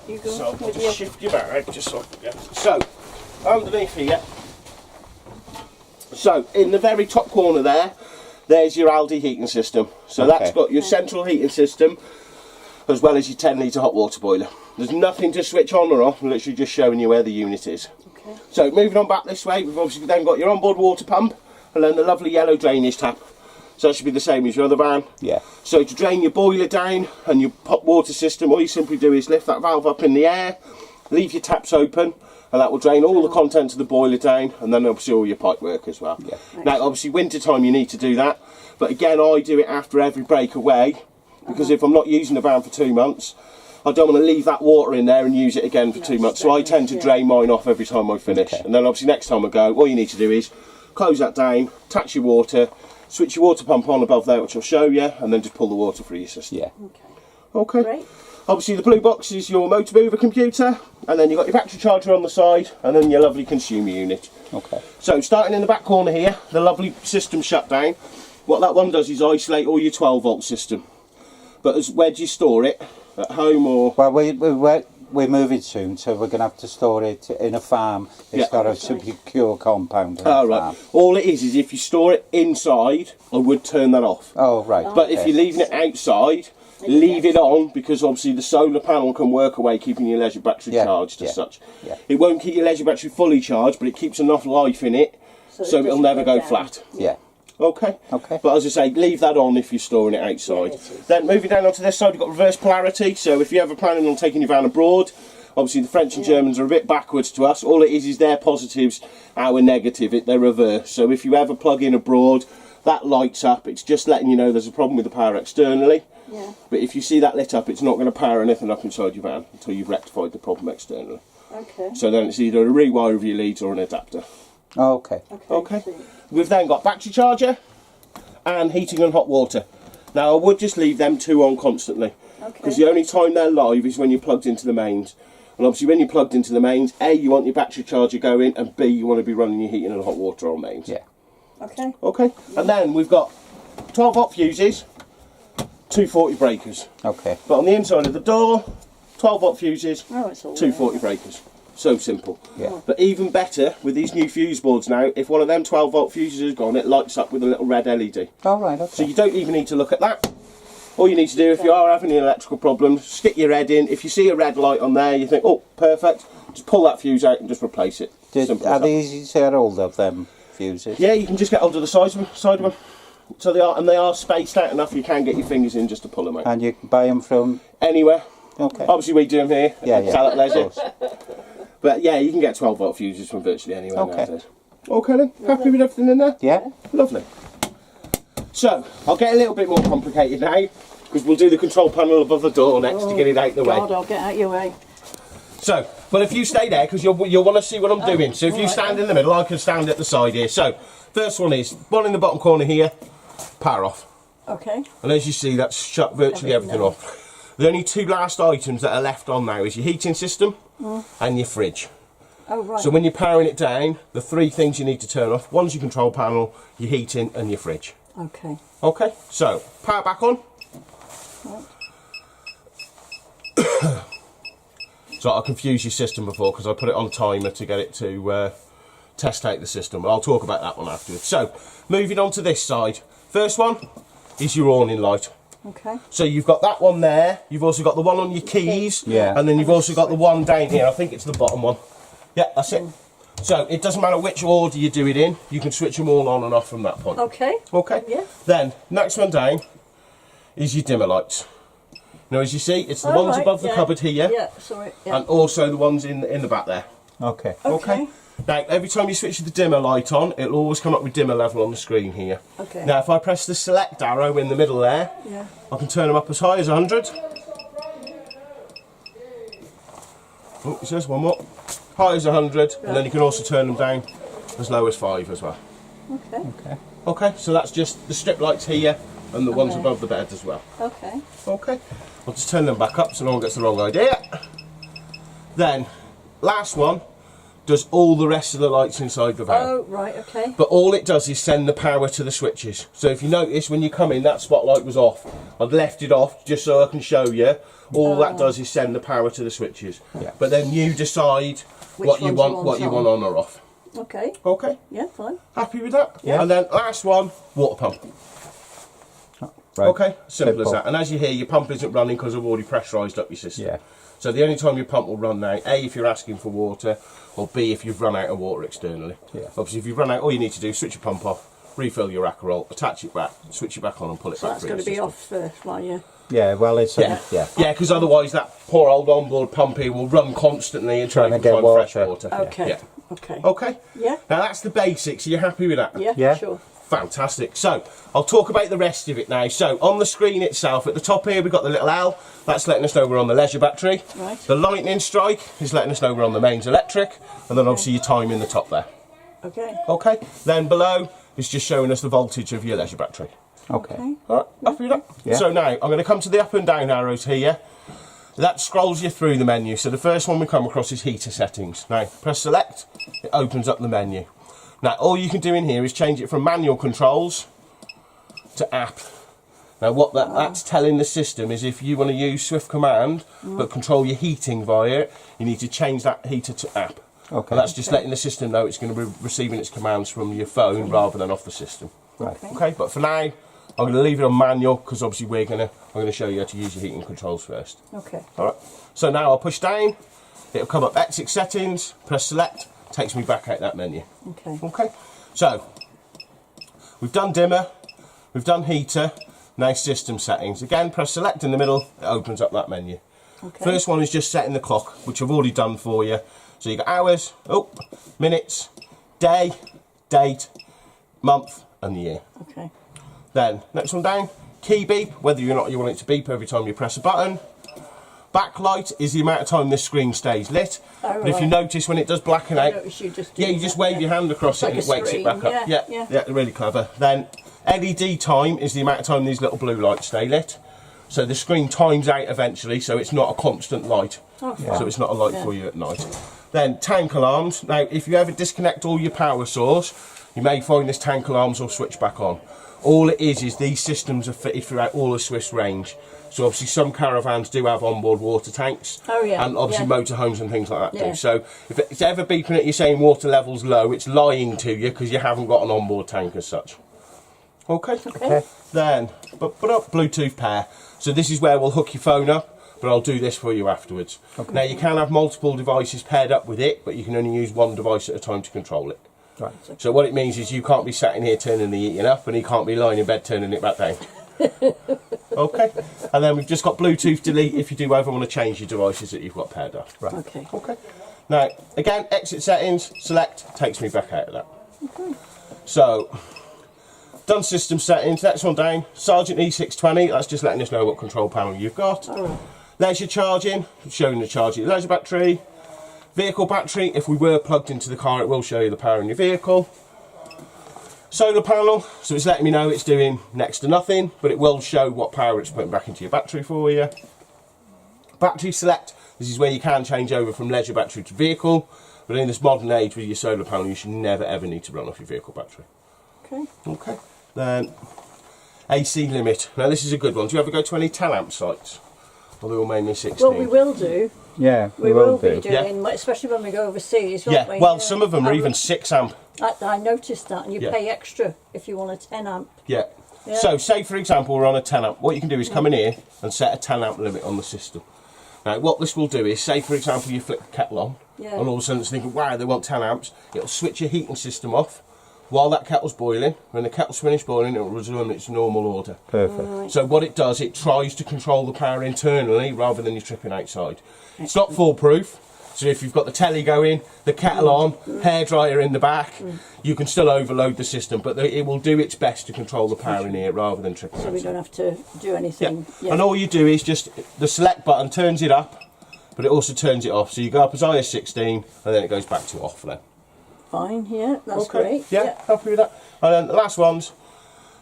You go. So I'll just shift you back, just so I can get. So, underneath here. So, in the very top corner there's your Aldi heating system. So that's got your central heating system, as well as your 10 litre hot water boiler. There's nothing to switch on or off, I'm literally just showing you where the unit is. Okay. So, moving on back this way, we've obviously then got your onboard water pump, and then the lovely yellow drainage tap. So that should be the same as your other van. Yeah. So to drain your boiler down and your hot water system, all you simply do is lift that valve up in the air, leave your taps open, and that will drain all the contents of the boiler down, and then obviously all your pipe work as well. Yeah. Now obviously winter time you need to do that, but again I do it after every breakaway, because if I'm not using the van for 2 months, I don't want to leave that water in there and use it again for 2 months. So I tend to drain mine off every time I finish. And then obviously next time I go, all you need to do is close that down, touch your water, switch your water pump on above there, which I'll show you, and then just pull the water through your system. Yeah. Okay. Great. Obviously the blue box is your motor mover computer, and then you've got your battery charger on the side, and then your lovely consumer unit. Okay. So starting in the back corner here, the lovely system shutdown. What that one does is isolate all your 12 volt system. But where do you store it? At home or? Well, we're moving soon, so we're going to have to store it in a farm. It's got a secure compound. Oh, right. All it is if you store it inside, I would turn that off. Oh, right. But if you're leaving it outside, leave it on, because obviously the solar panel can work away keeping your leisure battery charged as such. Yeah. It won't keep your leisure battery fully charged, but it keeps enough life in it so it'll never go flat. Yeah. Okay. Okay. But as I say, leave that on if you're storing it outside. Then moving down onto this side, you've got reverse polarity. So if you're ever planning on taking your van abroad, obviously the French and Germans are a bit backwards to us. All it is their positives, our negative, they're reverse. So if you ever plug in abroad, that lights up. It's just letting you know there's a problem with the power externally. Yeah. But if you see that lit up, it's not going to power anything up inside your van until you've rectified the problem externally. Okay. So then it's either a rewire of your leads or an adapter. Oh, okay. Okay. We've then got battery charger and heating and hot water. Now I would just leave them two on constantly, because the only time they're live is when you're plugged into the mains. And obviously when you're plugged into the mains, A, you want your battery charger going, and B, you want to be running your heating and hot water on mains. Yeah. Okay. Okay. And then we've got 12 volt fuses, 240 breakers. Okay. But on the inside of the door, 12 volt fuses, It's all 240 breakers. So simple. Yeah. But even better, with these new fuse boards now, if one of them 12 volt fuses is gone, it lights up with a little red LED. All right. Okay. So you don't even need to look at that. All you need to do, if you are having an electrical problem, stick your head in. If you see a red light on there, you think, oh, perfect, just pull that fuse out and just replace it. Are they easy to get hold of, them fuses? Yeah, you can just get hold of the side of them. So they are spaced out enough you can get your fingers in just to pull them out. And you can buy them from? Anywhere. Okay. Obviously we do them here at Salop Leisure. Of But yeah, you can get 12 volt fuses from virtually anywhere Okay. nowadays. Okay then, happy with everything in there? Yeah. Lovely. So, I'll get a little bit more complicated now, because we'll do the control panel above the door next to get it out the way. God, I'll get out your way. So, well, if you stay there, because you'll want to see what I'm doing. So if you stand in the middle, I can stand at the side here. So, first one is, one in the bottom corner here, power off. Okay. And as you see, that's shut virtually everything off. The only two last items that are left on now is your heating system and your fridge. Oh, right. So when you're powering it down, the three things you need to turn off, one's your control panel, your heating and your fridge. Okay. Okay, so power back on. So I confused your system before because I put it on timer to get it to test out the system. But I'll talk about that one afterwards. So moving on to this side. First one is your awning light. Okay. So you've got that one there. You've also got the one on your keys. Yeah. And then you've also got the one down here. I think it's the bottom one. Yeah, that's it. So it doesn't matter which order you do it in. You can switch them all on and off from that point. Okay. Okay. Yeah. Then next one down is your dimmer lights. Now, as you see, it's the ones above the cupboard here. Yeah, sorry. Yeah. And also the ones in the back there. Okay. Okay. Now, every time you switch the dimmer light on, it'll always come up with dimmer level on the screen here. Okay. Now, if I press the select arrow in the middle there, I can turn them up as high as 100. Oh, it says one more. High as 100, and then you can also turn them down as low as 5 as well. Okay. Okay. Okay, so that's just the strip lights here and the ones above the bed as well. Okay. Okay, I'll just turn them back up so no one gets the wrong idea. Then, last one, does all the rest of the lights inside the van. Oh, right, okay. But all it does is send the power to the switches. So if you notice, when you come in, that spotlight was off. I've left it off just so I can show you. All that does is send the power to the switches. Yeah. But then you decide what you want on or off. Okay. Okay. Yeah, fine. Happy with that? Yeah. And then last one, water pump. Right. Okay, simple as Simple. that. And as you hear, your pump isn't running because I've already pressurised up your system. Yeah. So the only time your pump will run now, A, if you're asking for water, or B, if you've run out of water externally. Yeah. Obviously, if you've run out, all you need to do is switch your pump off, refill your Akerol, attach it back, switch it back on and pull it So back that's through going the to be system. off first while you... Yeah, well, it's Yeah, yeah. yeah, because otherwise that poor old onboard pump here will run constantly and try Trying and to get find fresh water. water. Okay. Yeah. Okay. Okay. Yeah. Now that's the basics. Are you happy with that? Yeah, Yeah. sure. Fantastic. So I'll talk about the rest of it now. So on the screen itself, at the top here, we've got the little L. That's letting us know we're on the leisure battery. Right. The lightning strike is letting us know we're on the mains electric, and then obviously your time in the top there. Okay. Okay. Then below is just showing us the voltage of your leisure battery. Okay. All right. Happy with that? Yeah. So now I'm going to come to the up and down arrows here. That scrolls you through the menu. So the first one we come across is heater settings. Now press select, it opens up the menu. Now all you can do in here is change it from manual controls to app. Now what that's telling the system is if you want to use Swift Command but control your heating via it, you need to change that heater to app. Okay. And that's just letting the system know it's going to be receiving its commands from your phone rather than off the system. Right. Okay, but for now, I'm going to leave it on manual because obviously I'm going to show you how to use your heating controls first. Okay. All right. So now I'll push down. It'll come up exit settings. Press select. Takes me back out that menu. Okay. Okay. So we've done dimmer. We've done heater. Now system settings. Again, press select in the middle. It opens up that menu. Okay. First one is just setting the clock, which I've already done for you. So you got hours, minutes, day, date, month, and year. Okay. Then, next one down, key beep, whether or not you want it to beep every time you press a button. Backlight is the amount of time this screen stays lit. Oh, But if you right. notice when it does blacken out, Notice you just yeah, do you just that, wave yeah. your hand across Like it and a it wakes it screen, back up. yeah, Yeah, really clever. Then LED time is the amount of time these little blue lights stay lit. So the screen times out eventually, so it's not a constant light. Oh, So it's not a light Yeah. for you at night. Then tank alarms. Now, if you ever disconnect all your power source, you may find this tank alarms will switch back on. All it is these systems are fitted throughout all of Swift's range. So obviously some caravans do have onboard water tanks. Oh, yeah, And obviously yeah. motorhomes and things like that Yeah. do. So if it's ever beeping at you saying water level's low, it's lying to you because you haven't got an onboard tank as such. Okay. Okay. Then, put up Bluetooth pair. So this is where we'll hook your phone up, but I'll do this for you afterwards. Okay. Now you can have multiple devices paired up with it, but you can only use one device at a time to control it. Right. So what it means is you can't be sat in here turning the heating up, and he can't be lying in bed turning it back down. Okay. And then we've just got Bluetooth delete if you do ever want to change your devices that you've got paired up. Right. Okay. Okay. Now, again, exit settings, select, takes me back out of that. So, done system settings, next one down, Sergeant E620, that's just letting us know what control panel you've got. Alright. Leisure charging, showing the charge of your leisure battery. Vehicle battery, if we were plugged into the car, it will show you the power in your vehicle. Solar panel, so it's letting me know it's doing next to nothing, but it will show what power it's putting back into your battery for you. Battery select, this is where you can change over from leisure battery to vehicle, but in this modern age with your solar panel, you should never ever need to run off your vehicle battery. Okay. Okay. Then AC limit. Now this is a good one. Do you ever go to any 10 amp sites? Or they're all mainly 16? Well, we will do. Yeah, We will be do. doing, especially when we go overseas, won't Yeah, we? well, some of them are I- even 6 amp. I noticed that, and you Yeah. pay extra if you want a 10 amp. Yeah. Yeah. So, say for example, we're on a 10 amp. What you can do is come in here and set a 10 amp limit on the system. Now, what this will do is, say for example, you flick the kettle on, Yeah. and all of a sudden it's thinking, wow, they want 10 amps. It'll switch your heating system off while that kettle's boiling. When the kettle's finished boiling, it'll resume its normal order. Perfect. So what it does, it tries to control the power internally rather than you tripping outside. It's not foolproof. So if you've got the telly going, the kettle on, hairdryer in the back, you can still overload the system, but it will do its best to control the power in here rather than tripping So we outside. don't have to do Yeah. anything. Yeah. And all you do is just, the select button turns it up, but it also turns it off. So you go up as high as 16, and then it goes back to off then. Fine, yeah, that's great. Yeah, happy with that. And then the last ones,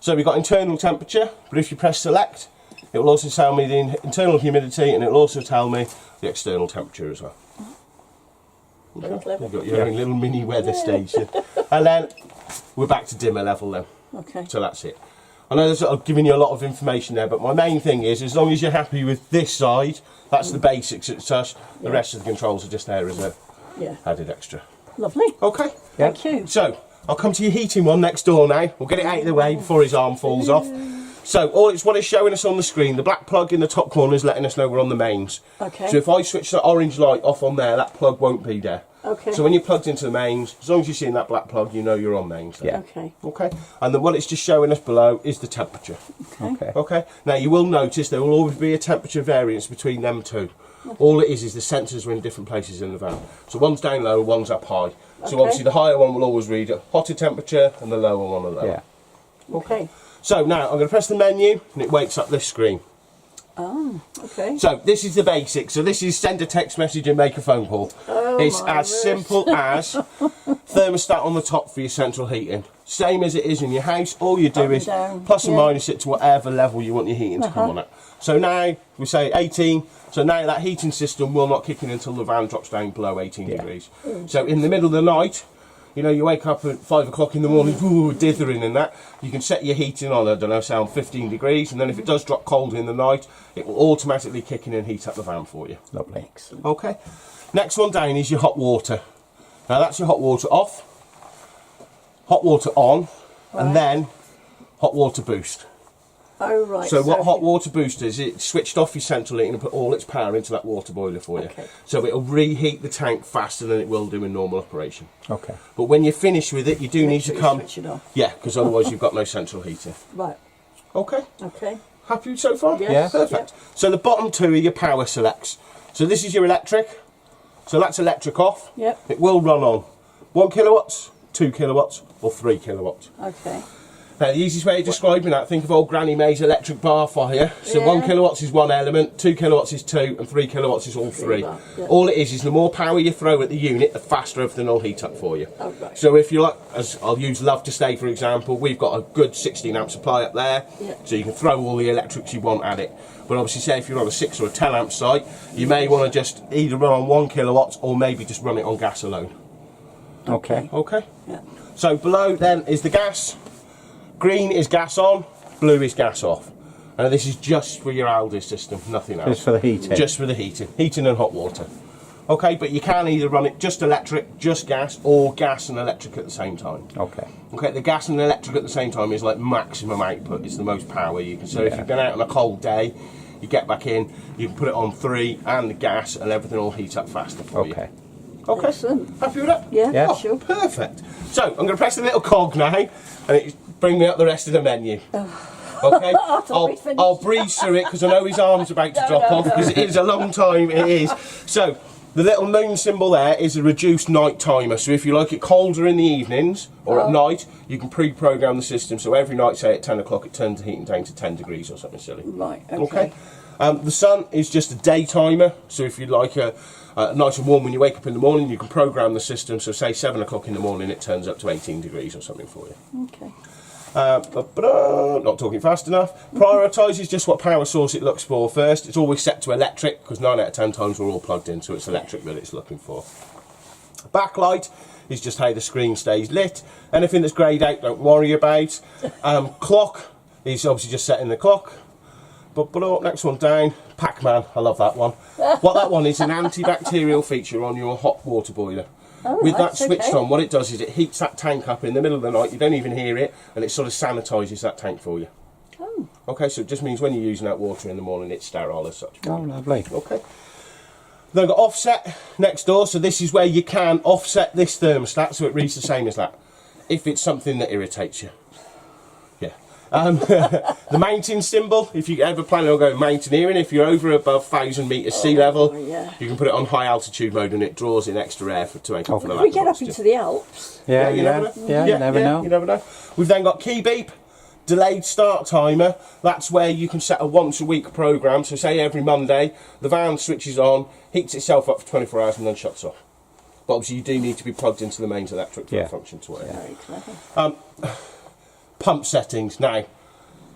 so we've got internal temperature, but if you press select, it will also tell me the internal humidity, and it will also tell me the external temperature as well. Very clever. You've got your own little mini weather station. And then we're back to dimmer level then. Okay. So that's it. I know I've given you a lot of information there, but my main thing is, as long as you're happy with this side, that's the basics as such. The rest of the controls are just there as a Yeah. added extra. Lovely. Okay. Thank you. So I'll come to your heating one next door now. We'll get it out of the way before his arm falls off. So what it's showing us on the screen, the black plug in the top corner is letting us know we're on the mains. Okay. So if I switch the orange light off on there, that plug won't be there. Okay. So when you're plugged into the mains, as long as you're seeing that black plug, you know you're on mains. Then. Yeah. Okay. Okay. And then what it's just showing us below is the temperature. Okay. Okay. Now you will notice there will always be a temperature variance between them two. All it is the sensors are in different places in the van. So one's down low, one's up high. So Okay. obviously the higher one will always read a hotter temperature and the lower one a lower. Yeah. Okay. So now I'm going to press the menu and it wakes up this screen. Oh, okay. So this is the basics. So this is send a text message and make a phone call. Oh, It's my as word. simple as thermostat on the top for your central heating. Same as it is in your house. All you do Up and is down, plus and yeah. minus it to whatever level you want your heating to come on at. So now we say 18. So now that heating system will not kick in until the van drops down below 18 Yeah. degrees. So in the middle of the night, you know, you wake up at 5 o'clock in the morning, ooh, dithering and that. You can set your heating on, I don't know, say on 15 degrees, and then if it does drop cold in the night, it will automatically kick in and heat up the van for you. Lovely. Excellent. Okay. Next one down is your hot water. Now that's your hot water off, hot water on, Right. and then hot water boost. Oh, right. So what if hot you- water boost is, it switched off your central heating and put all its power into that water boiler for you. Okay. So it'll reheat the tank faster than it will do in normal operation. Okay. But when you're finished with it, you do Make need sure to you come. switch it off. Yeah, because otherwise you've got no central heating. Right. Okay. Okay. Happy so far? Yes, Yeah. Perfect. So the bottom two are your power selects. So this is your electric. So that's electric off. Yep. It will run on 1 kilowatts, 2 kilowatts, or 3 kilowatts. Okay. Now the easiest way of describing that, think of old Granny May's electric bar fire. So Yeah. 1 kilowatts is one element, 2 kilowatts is two, and 3 kilowatts is all three. bar, yeah. All it is the more power you throw at the unit, the faster everything will heat up for you. Oh, right. So if you like, as I'll use Love to Stay for example, we've got a good 16 amp supply up there, Yeah. so you can throw all the electrics you want at it. But obviously say if you're on a 6 or a 10 amp site, you may want to just either run on 1 kilowatts or maybe just run it on gas alone. Okay. Okay? Yeah. So below then is the gas. Green is gas on, blue is gas off. And this is just for your Aldi system, nothing else. Just for the heating. Just for the heating and hot water. Okay, but you can either run it just electric, just gas, or gas and electric at the same time. Okay. Okay, the gas and electric at the same time is like maximum output. It's the most power you can. So if Yeah. you've been out on a cold day, you get back in, you can put it on 3 and the gas, and everything will heat up faster for you. Okay. Okay. Excellent. Happy with that? Yeah, Yeah. Oh, sure. perfect. So I'm going to press the little cog now, and it bring me up the rest of the menu. Okay, thought we'd finished. I'll breeze through it because I know his arm's about to drop off because it is a long time. It is. So the little moon symbol there is a reduced night timer. So if you like it colder in the evenings or at night, you can pre-program the system. So every night, say at 10 o'clock, it turns the heating down to 10 degrees or something silly. Right. Okay. The sun is just a day timer, so if you like a nice and warm when you wake up in the morning, you can program the system. So say 7 o'clock in the morning, it turns up to 18 degrees or something for you. Okay. Not talking fast enough. Prioritises just what power source it looks for first. It's always set to electric because 9 out of 10 times we're all plugged in, so it's electric that it's looking for. Backlight is just how the screen stays lit. Anything that's greyed out, don't worry about. Clock is obviously just setting the clock. Next one down, Pac-Man, I love that one. What that one is an antibacterial feature on your hot water boiler. Oh, With right, that switched okay. on, what it does is it heats that tank up in the middle of the night, you don't even hear it, and it sort of sanitises that tank for you. Oh. Okay, so it just means when you're using that water in the morning, it's sterile as such. Oh, lovely. Okay. Then I've got offset next door, so this is where you can offset this thermostat so it reads the same as that, if it's something that irritates you. Yeah. The mountain symbol, if you ever plan on going mountaineering, if you're over above 1,000 metres sea level, yeah. you can put it on high altitude mode and it draws in extra air to make up for the If lack we of get up oxygen. into the Alps, Yeah, you yeah, never know. yeah, you never know. You never know. We've then got key beep, delayed start timer. That's where you can set a once a week program. So say every Monday, the van switches on, heats itself up for 24 hours and then shuts off. But obviously you do need to be plugged into the mains electric for Yeah. the function to work. very clever. Pump settings. Now,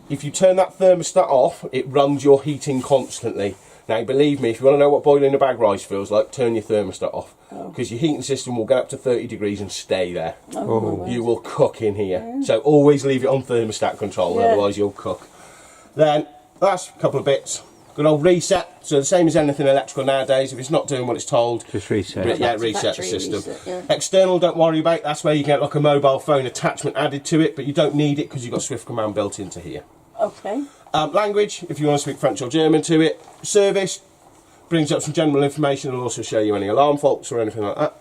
if you turn that thermostat off, it runs your heating constantly. Now, believe me, if you want to know what boiling a bag rice feels like, turn your thermostat off. Because your heating system will get up to 30 degrees and stay there. You will cook in here. So always leave it on thermostat control, otherwise you'll cook. Then, that's a couple of bits. Good old reset. So the same as anything electrical nowadays, if it's not doing what it's told, Just reset. yeah, reset the system. External, don't worry about. That's where you get like a mobile phone attachment added to it, but you don't need it because you've got Swift Command built into here. Okay. Language, if you want to speak French or German to it. Service, brings up some general information. It'll also show you any alarm faults or anything like that.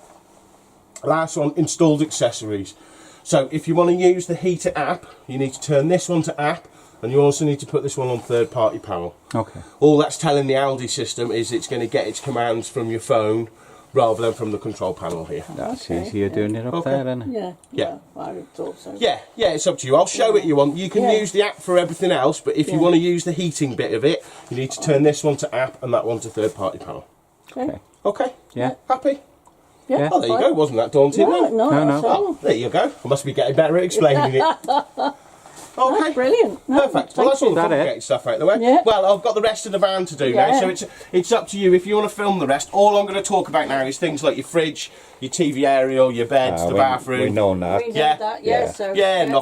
Last one, installed accessories. So if you want to use the heater app, you need to turn this one to app, and you also need to put this one on third party panel. Okay. All that's telling the Aldi system is it's going to get its commands from your phone rather than from the control panel here. That's easier doing it up there, isn't it? Yeah. Yeah. I would thought so. Yeah, it's up to you. I'll show it you want. You can use the app for everything else, but if you want to use the heating bit of it, you need to turn this one to app and that one to third party panel. Okay. Okay? Yeah. Happy? Yeah. Oh, there you go. Wasn't that daunting then? No, No. Oh, there you go. I must be getting better at explaining it. Okay. That's brilliant. No, Perfect. Well, that's all the That it? complicated stuff out of the way. Yeah. Well, I've got the rest of the van to do now, so it's up to you. If you want to film the rest, all I'm going to talk about now is things like your fridge, your TV aerial, your beds, the bathroom. We know that. We know that, Yeah. so Yeah, nothing.